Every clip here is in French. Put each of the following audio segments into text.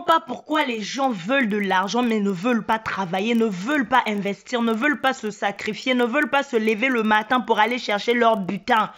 Pas pourquoi les gens veulent de l'argent mais ne veulent pas travailler, ne veulent pas investir, ne veulent pas se sacrifier, ne veulent pas se lever le matin pour aller chercher leur butin.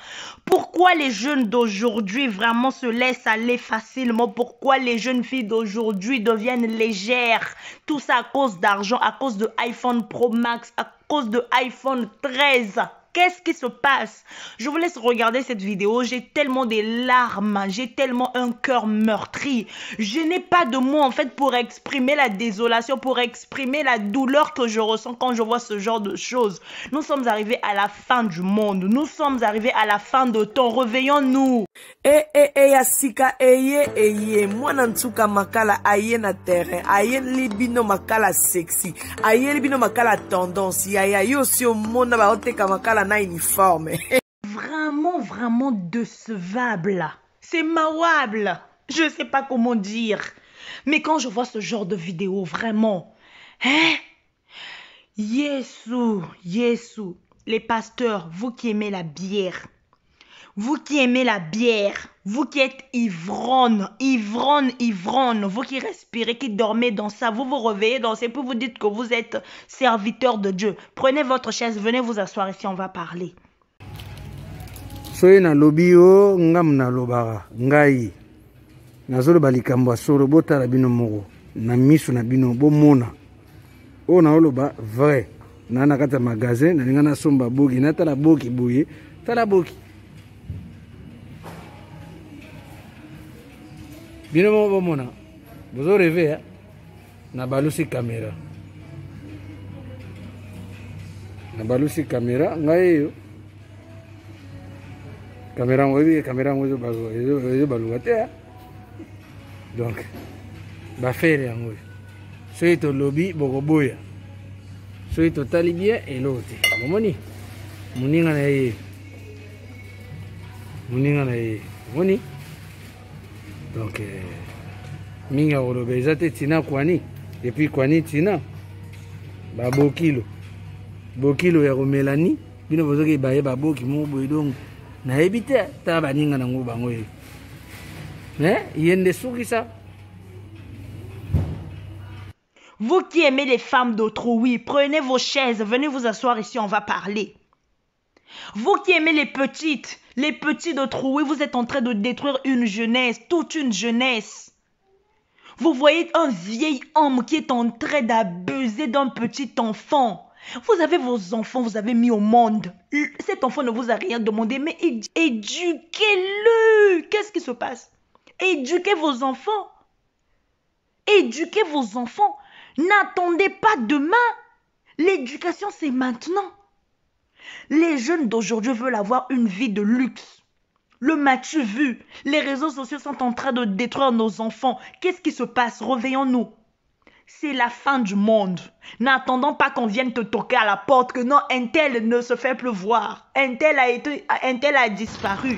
Pourquoi les jeunes d'aujourd'hui vraiment se laissent aller facilement? Pourquoi les jeunes filles d'aujourd'hui deviennent légères? Tout ça à cause d'argent, à cause de iPhone Pro Max, à cause de iPhone 13. Qu'est-ce qui se passe? Je vous laisse regarder cette vidéo. J'ai tellement des larmes, j'ai tellement un cœur meurtri. Je n'ai pas de mots en fait pour exprimer la désolation, pour exprimer la douleur que je ressens quand je vois ce genre de choses. Nous sommes arrivés à la fin du monde. Nous sommes arrivés à la fin de temps. Réveillons-nous. Asika mwana ntuka makala aye na terrain aye libino makala sexy aye libino makala tendance ya yo si omona ba oteka makala na uniforme. Vraiment décevable. C'est mawable. Je sais pas comment dire. Mais quand je vois ce genre de vidéo, vraiment, Yesu, les pasteurs, vous qui aimez la bière, vous qui aimez la bière, vous qui êtes ivronne, vous qui respirez, qui dormez dans ça, vous vous réveillez dans ça, puis vous dites que vous êtes serviteur de Dieu. Prenez votre chaise, venez vous asseoir ici, on va parler. Soye na lobi o ngam na lobara ngai nazolo balikambo soro botala bino moko na miso na bino bomona o na oloba vrai na kata magasin na linga na somba boki na tala boki boye tala boki bino moko bomona bozo rêver na balusi caméra ngai yo caméra ngozo baluate donc ba faire yango soy to lobby bokoboya soy to tali bien elote momoni muninga na ye moni donc minga olobe ezate tina kwani et puis kwani tina ba bokilo ya romelani bino bozoki baye ba boki mo boy donc na ebite ta baninga na ngo bango yende suki ça. Vous qui aimez les femmes d'autrui, prenez vos chaises, venez vous asseoir ici, on va parler. Vous qui aimez les petits d'autrui, vous êtes en train de détruire une jeunesse, toute une jeunesse. Vous voyez un vieil homme qui est en train d'abuser d'un petit enfant. Vous avez vos enfants, vous avez mis au monde. Cet enfant ne vous a rien demandé, mais éduquez-le. Qu'est-ce qui se passe? Éduquez vos enfants. Éduquez vos enfants. N'attendez pas demain. L'éducation, c'est maintenant. Les jeunes d'aujourd'hui veulent avoir une vie de luxe. Le m'as-tu vu? Les réseaux sociaux sont en train de détruire nos enfants. Qu'est-ce qui se passe? Réveillons-nous. C'est la fin du monde. N'attendons pas qu'on vienne te toquer à la porte que non, un tel ne se fait plus voir. Un tel a disparu.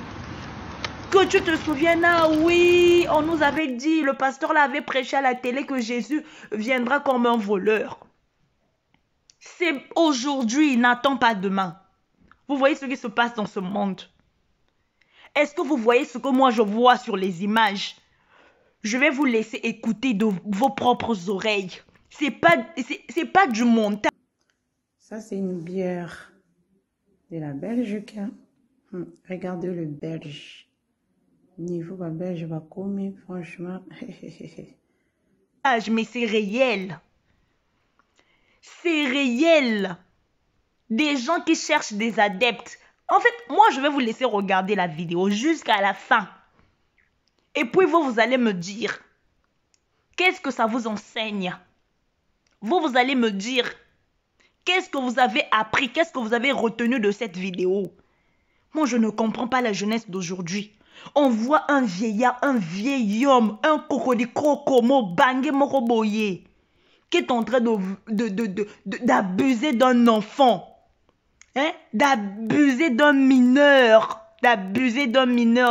Que tu te souviens, ah oui, on nous avait dit, le pasteur l'avait prêché à la télé que Jésus viendra comme un voleur. C'est aujourd'hui, n'attends pas demain. Vous voyez ce qui se passe dans ce monde? Est-ce que vous voyez ce que moi je vois sur les images? Je vais vous laisser écouter de vos propres oreilles. C'est pas du montage. Ça, c'est une bière de la Belgique. Regardez le Belge. Niveau la Belge va commis, franchement. Mais c'est réel. C'est réel. Des gens qui cherchent des adeptes. En fait, moi, je vais vous laisser regarder la vidéo jusqu'à la fin. Et puis vous allez me dire, qu'est-ce que ça vous enseigne? Vous allez me dire, qu'est-ce que vous avez appris? Qu'est-ce que vous avez retenu de cette vidéo? Moi, je ne comprends pas la jeunesse d'aujourd'hui. On voit un vieillard, un vieil homme, un cocodicrocomo, bangé moroboye, qui est en train d'abuser d'un enfant, d'abuser d'un mineur.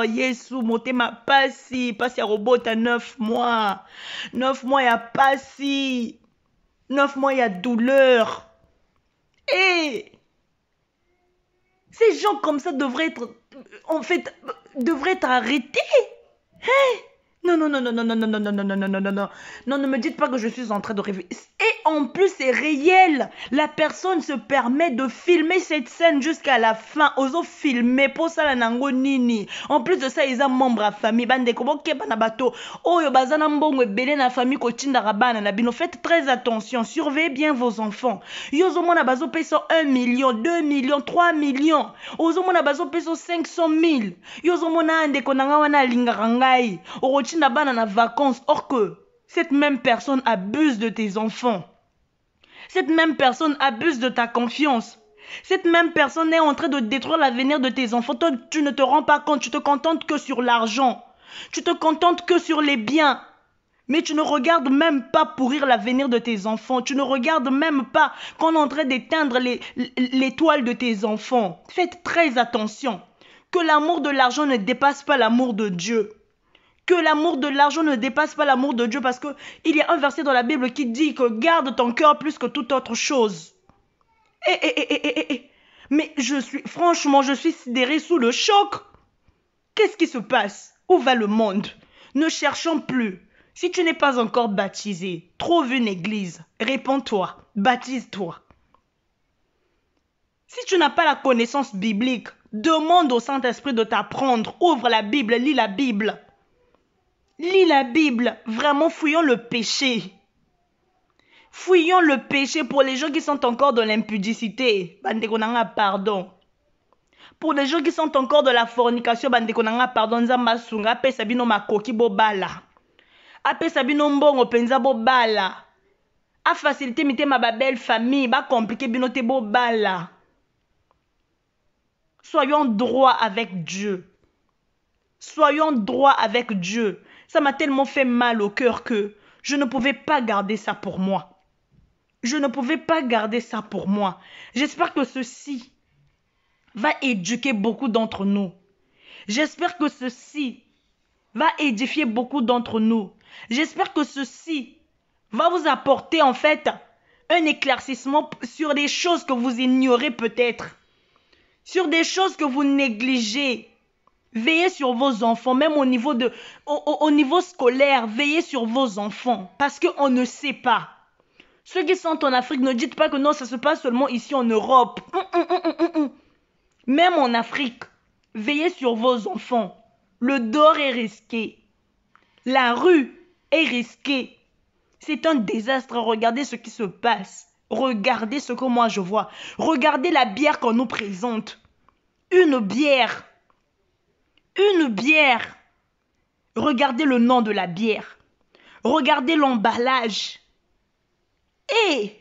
Yesu, motema pasi à robot à 9 mois. 9 mois, il y a pasi. 9 mois, il y a douleur. Et ces gens comme ça devraient être, en fait, devraient être arrêtés. Non, non, non, non, non, non, non, non, non, non, non, non, non, non, non. Non, ne me dites pas que je suis en train de rêver. Et en plus, c'est réel. La personne se permet de filmer cette scène jusqu'à la fin. Oso filmer pour ça la nango nini. En plus de ça, ils ont membre à famille. Bande kobo keba na bato. Oyo bazana mbongo ebele na famille ko tinda rabana na bino. Faites très attention. Surveillez bien vos enfants. Yozo mona bazo peso 1 million, 2 millions, 3 millions. Ozo mona bazo peso 500 000. Yozo mona ande konanga wana lingarangai. Orotinda bana na vacances. Or que cette même personne abuse de tes enfants. Cette même personne abuse de ta confiance. Cette même personne est en train de détruire l'avenir de tes enfants. Toi, tu ne te rends pas compte. Tu te contentes que sur l'argent. Tu te contentes que sur les biens. Mais tu ne regardes même pas pourrir l'avenir de tes enfants. Tu ne regardes même pas qu'on est en train d'éteindre l'étoile de tes enfants. Faites très attention. Que l'amour de l'argent ne dépasse pas l'amour de Dieu. Que l'amour de l'argent ne dépasse pas l'amour de Dieu, parce qu'il y a un verset dans la Bible qui dit que garde ton cœur plus que toute autre chose. Mais franchement, je suis sidérée sous le choc. Qu'est-ce qui se passe? Où va le monde? Ne cherchons plus. Si tu n'es pas encore baptisé, trouve une église, répands-toi, baptise-toi. Si tu n'as pas la connaissance biblique, demande au Saint-Esprit de t'apprendre. Ouvre la Bible, lis la Bible. Lis la Bible. Vraiment, fouillons le péché. Fouillons le péché pour les gens qui sont encore dans l'impudicité. Bandekonanga, pardon. Pour les gens qui sont encore dans la fornication, bandekonanga, pardon. Nzamba sunga, ape sabino makoki bobala. Ape sabino mbongo penza bobala. A facilité mite ma belle famille, ba compliqué binote bobala. Soyons droits avec Dieu. Soyons droits avec Dieu. Ça m'a tellement fait mal au cœur que je ne pouvais pas garder ça pour moi. Je ne pouvais pas garder ça pour moi. J'espère que ceci va éduquer beaucoup d'entre nous. J'espère que ceci va édifier beaucoup d'entre nous. J'espère que ceci va vous apporter en fait un éclaircissement sur des choses que vous ignorez peut-être. Sur des choses que vous négligez. Veillez sur vos enfants, même au niveau scolaire, veillez sur vos enfants, parce qu'on ne sait pas. Ceux qui sont en Afrique, ne dites pas que non, ça se passe seulement ici en Europe. Même en Afrique, veillez sur vos enfants. Le dehors est risqué. La rue est risquée. C'est un désastre. Regardez ce qui se passe. Regardez ce que moi je vois. Regardez la bière qu'on nous présente. Une bière. Une bière. Regardez le nom de la bière. Regardez l'emballage. Et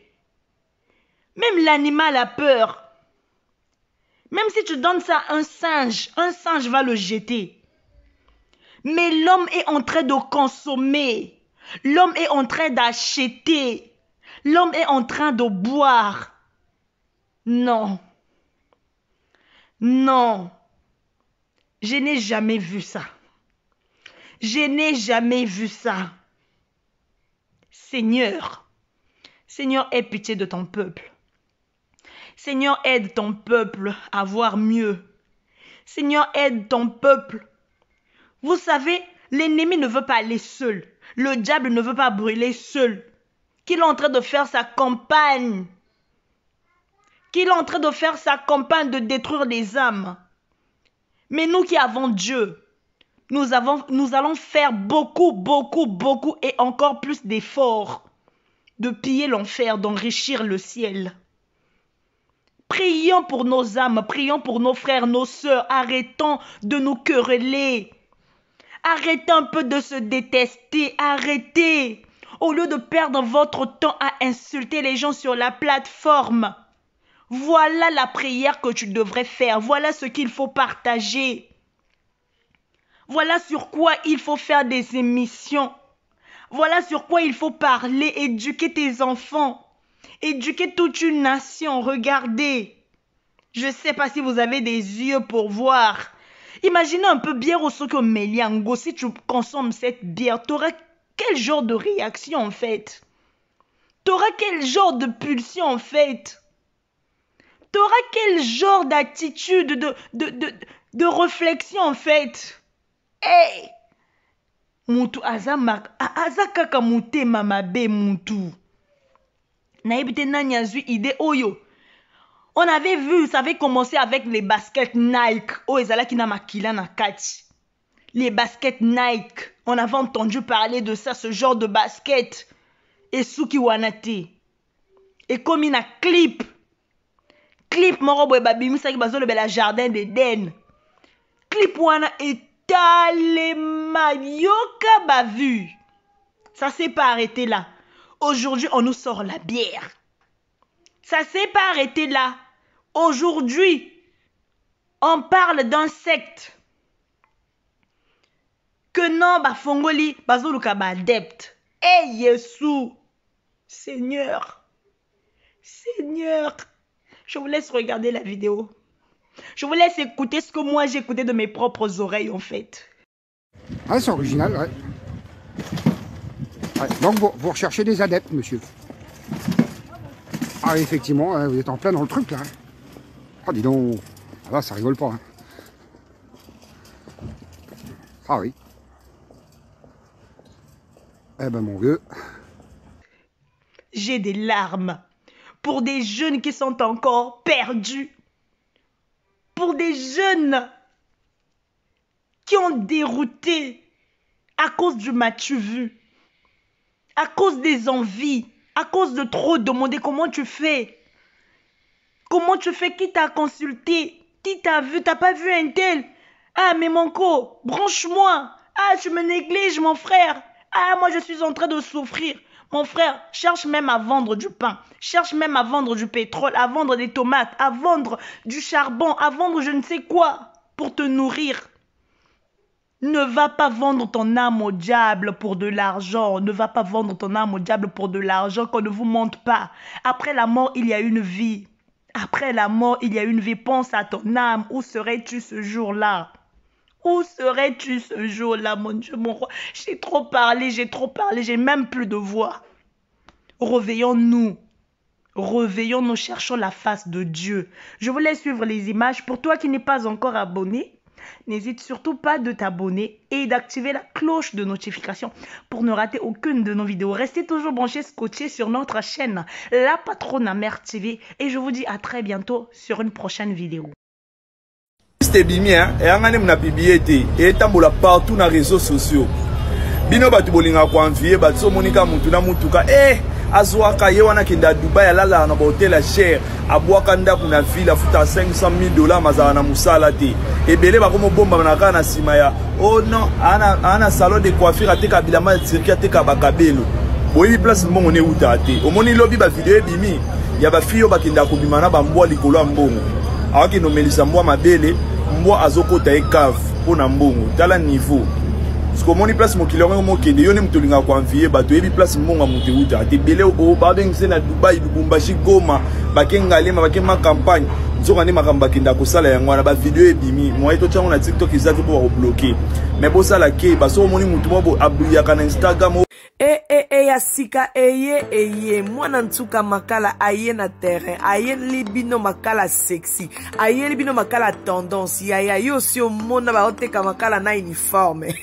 même l'animal a peur. Même si tu donnes ça à un singe va le jeter. Mais l'homme est en train de consommer. L'homme est en train d'acheter. L'homme est en train de boire. Non. Non. Je n'ai jamais vu ça. Je n'ai jamais vu ça. Seigneur, Seigneur, aie pitié de ton peuple. Seigneur, aide ton peuple à voir mieux. Seigneur, aide ton peuple. Vous savez, l'ennemi ne veut pas aller seul. Le diable ne veut pas brûler seul. Qu'il est en train de faire sa campagne. Qu'il est en train de faire sa campagne de détruire les âmes. Mais nous qui avons Dieu, nous allons faire beaucoup et encore plus d'efforts de piller l'enfer, d'enrichir le ciel. Prions pour nos âmes, prions pour nos frères, nos sœurs. Arrêtons de nous quereller. Arrêtez un peu de se détester. Arrêtez. Au lieu de perdre votre temps à insulter les gens sur la plateforme. Voilà la prière que tu devrais faire. Voilà ce qu'il faut partager. Voilà sur quoi il faut faire des émissions. Voilà sur quoi il faut parler, éduquer tes enfants. Éduquer toute une nation. Regardez. Je ne sais pas si vous avez des yeux pour voir. Imaginez un peu bière au soko meliango. Si tu consommes cette bière, tu auras quel genre de réaction en fait? Tu auras quel genre de pulsion en fait? Tu auras quel genre d'attitude, de réflexion en fait? Hey! Mutu aza kaka mutema mabe mutu. Naibite nani azui idée oyo. On avait vu, ça avait commencé avec les baskets Nike. Oh, ezala ki na makila na kati. Les baskets Nike. On avait entendu parler de ça, ce genre de basket. Et Suki Wanate. Et comme il a clip. Clip morobo e babimi sa ki bazo le bela jardin d'Eden. Clip wana etalema yoka ba vu. Ça s'est pas arrêté là. Aujourd'hui, on nous sort la bière. Ça s'est pas arrêté là. Aujourd'hui, on parle d'un secte. Que non, ba fongoli, bazoluka ba adepte. Eh Yesu, Seigneur, Seigneur, je vous laisse regarder la vidéo. Je vous laisse écouter ce que moi j'ai écouté de mes propres oreilles en fait. Ah, c'est original, ouais. Ouais, donc vous recherchez des adeptes, monsieur. Ah, effectivement, vous êtes en plein dans le truc là. Ah, dis donc, ah, là, ça rigole pas. Hein. Ah oui. Eh ben mon vieux. J'ai des larmes pour des jeunes qui sont encore perdus. Pour des jeunes qui ont dérouté à cause du m'as-tu vu, à cause des envies, à cause de trop demander comment tu fais. Comment tu fais, qui t'a consulté, qui t'a vu, t'as pas vu un tel. Ah mais mon co, branche-moi. Ah tu me négliges mon frère. Ah moi je suis en train de souffrir. Mon frère, cherche même à vendre du pain, cherche même à vendre du pétrole, à vendre des tomates, à vendre du charbon, à vendre je ne sais quoi pour te nourrir. Ne va pas vendre ton âme au diable pour de l'argent. Ne va pas vendre ton âme au diable pour de l'argent qu'on ne vous montre pas. Après la mort, il y a une vie. Après la mort, il y a une vie. Pense à ton âme. Où serais-tu ce jour-là? Où serais-tu ce jour-là, mon Dieu, mon roi? J'ai trop parlé, j'ai même plus de voix. Réveillons-nous. Réveillons-nous, cherchons la face de Dieu. Je vous laisse suivre les images. Pour toi qui n'es pas encore abonné, n'hésite surtout pas de t'abonner et d'activer la cloche de notification pour ne rater aucune de nos vidéos. Restez toujours branchés, scotchés sur notre chaîne, La Patronne Mère TV. Et je vous dis à très bientôt sur une prochaine vidéo. C'était bien, et on a une publicité et tambola partout dans les réseaux sociaux. Bino batu bolinga kwa envier batu monika mutuna mutuka azwaka ye wana kenda Dubai alala na hotel cher abwaka ndaku na ville afuta $500,000 mazala na musala te ebele bakomo bomba na kana sima ya oh non ana salon de coiffure ateka bilama circuit ateka bakabelo boyi place mbongo ne utate omoni lobi ba video ebimi ya ba fiyo bakenda kubima na bambwa likolo ya mbongo awaki no melisa mbwa mabele mbwa azokota ekave pona mbongo tala niveau. Parce que mon place mon kilo mo kende yo ne mutolinga kwa envier bato yebi place mbonga mutuuta ate bele o ba bengise na Dubai Lubumbashi Goma bakengalema bakema campagne nzoka ne makamba kinda ko sala yango na ba video ebimi mo eto chango na TikTok izatu pour bloquer mais bo sala ke ba so moni mutu mo bo abuya kana Instagram ya sika eye mwana ntuka makala aye na terrain aye libino makala sexy aye libino makala tendance ya yo si omona ba oteka makala na uniforme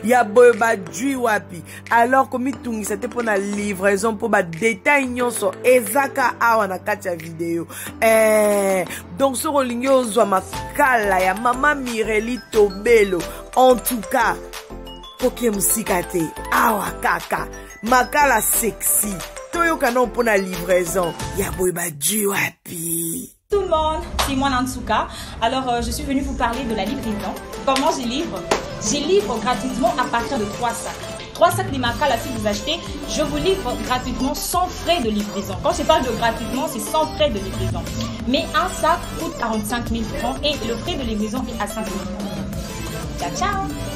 ya boyo ba dui wapi alors komi tungisa te pona livraison po ba détail nyonso ezaka awa na kati ya video donc so kolingi ozwa makala ya mama Mireli Tobelo en tout cas Poké musika te awa kaka makala sexy toyoka non pour la livraison ya boyba du wapi. Tout le monde, c'est moi Nantsuka. Alors je suis venue vous parler de la livraison. Comment je livre? Je livre gratuitement à partir de 3 sacs. 3 sacs de makala si vous achetez, je vous livre gratuitement sans frais de livraison. Quand je parle de gratuitement, c'est sans frais de livraison. Mais un sac coûte 45 000 francs et le frais de livraison est à 5 000 francs. Ciao ciao.